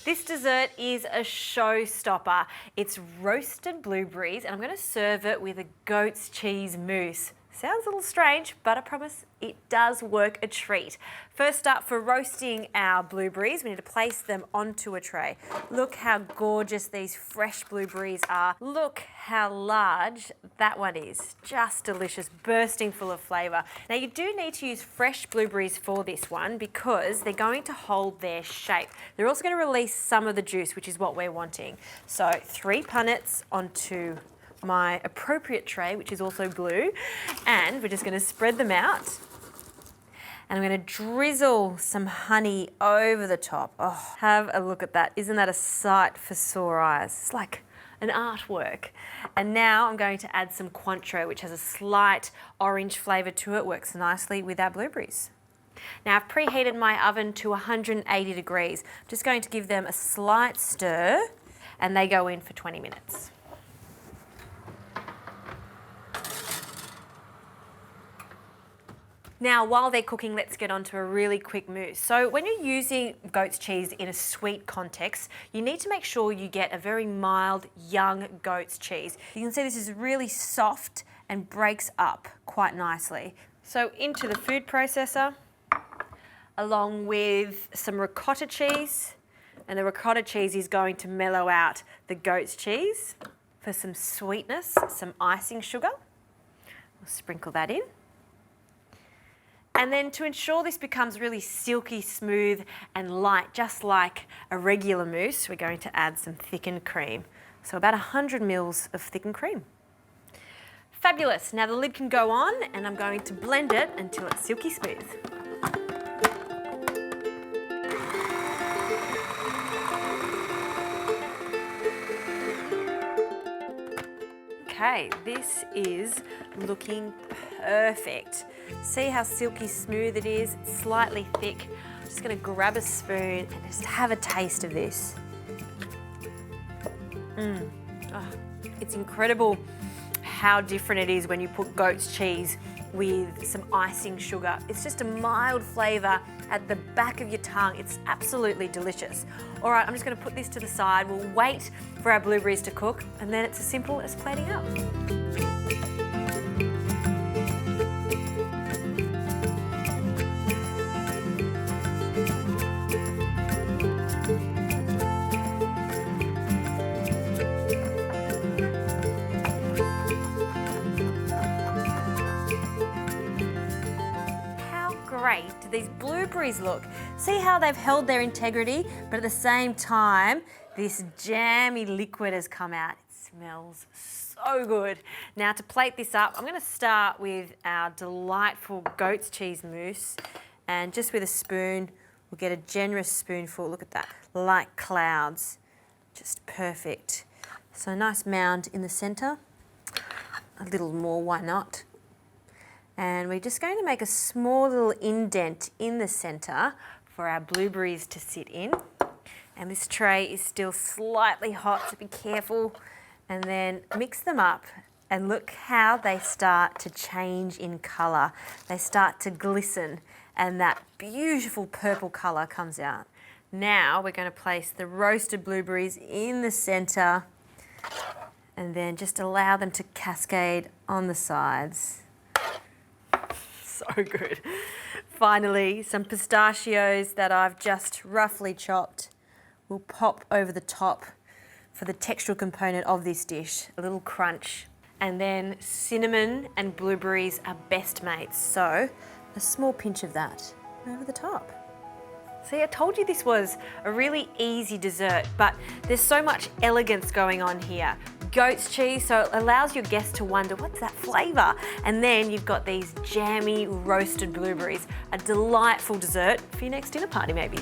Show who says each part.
Speaker 1: This dessert is a showstopper. It's roasted blueberries, and I'm going to serve it with a goat's cheese mousse. Sounds a little strange, but I promise it does work a treat. First up, for roasting our blueberries, we need to place them onto a tray. Look how gorgeous these fresh blueberries are. Look how large that one is. Just delicious, bursting full of flavour. Now you do need to use fresh blueberries for this one because they're going to hold their shape. They're also going to release some of the juice, which is what we're wanting. So 3 punnets onto my appropriate tray, which is also blue, and we're just going to spread them out. And I'm going to drizzle some honey over the top. Oh, have a look at that. Isn't that a sight for sore eyes? It's like an artwork. And now I'm going to add some Cointreau, which has a slight orange flavour to it. Works nicely with our blueberries. Now I've preheated my oven to 180 degrees. I'm just going to give them a slight stir, and they go in for 20 minutes. Now, while they're cooking, let's get on to a really quick mousse. So when you're using goat's cheese in a sweet context, you need to make sure you get a very mild, young goat's cheese. You can see this is really soft and breaks up quite nicely. So into the food processor, along with some ricotta cheese, and the ricotta cheese is going to mellow out the goat's cheese. For some sweetness, some icing sugar. We'll sprinkle that in. And then to ensure this becomes really silky, smooth and light, just like a regular mousse, we're going to add some thickened cream. So about 100 mils of thickened cream. Fabulous. Now the lid can go on, and I'm going to blend it until it's silky smooth. Okay, this is looking perfect. See how silky smooth it is? It's slightly thick. I'm just going to grab a spoon and just have a taste of this. Oh, it's incredible how different it is when you put goat's cheese with some icing sugar. It's just a mild flavour at the back of your tongue. It's absolutely delicious. All right, I'm just going to put this to the side. We'll wait for our blueberries to cook, and then it's as simple as plating up. Great do these blueberries look. See how they've held their integrity, but at the same time, this jammy liquid has come out. It smells so good. Now to plate this up, I'm going to start with our delightful goat's cheese mousse, and just with a spoon, we'll get a generous spoonful. Look at that, like clouds, just perfect. So a nice mound in the centre, a little more, why not? And we're just going to make a small little indent in the centre for our blueberries to sit in. And this tray is still slightly hot, so be careful. And then mix them up, and look how they start to change in colour. They start to glisten, and that beautiful purple colour comes out. Now we're going to place the roasted blueberries in the centre, and then just allow them to cascade on the sides. So good. Finally, some pistachios that I've just roughly chopped will pop over the top for the textural component of this dish, a little crunch. And then cinnamon and blueberries are best mates, so a small pinch of that over the top. See, I told you this was a really easy dessert, but there's so much elegance going on here. Goat's cheese, so it allows your guests to wonder, what's that flavour? And then you've got these jammy roasted blueberries, a delightful dessert for your next dinner party maybe.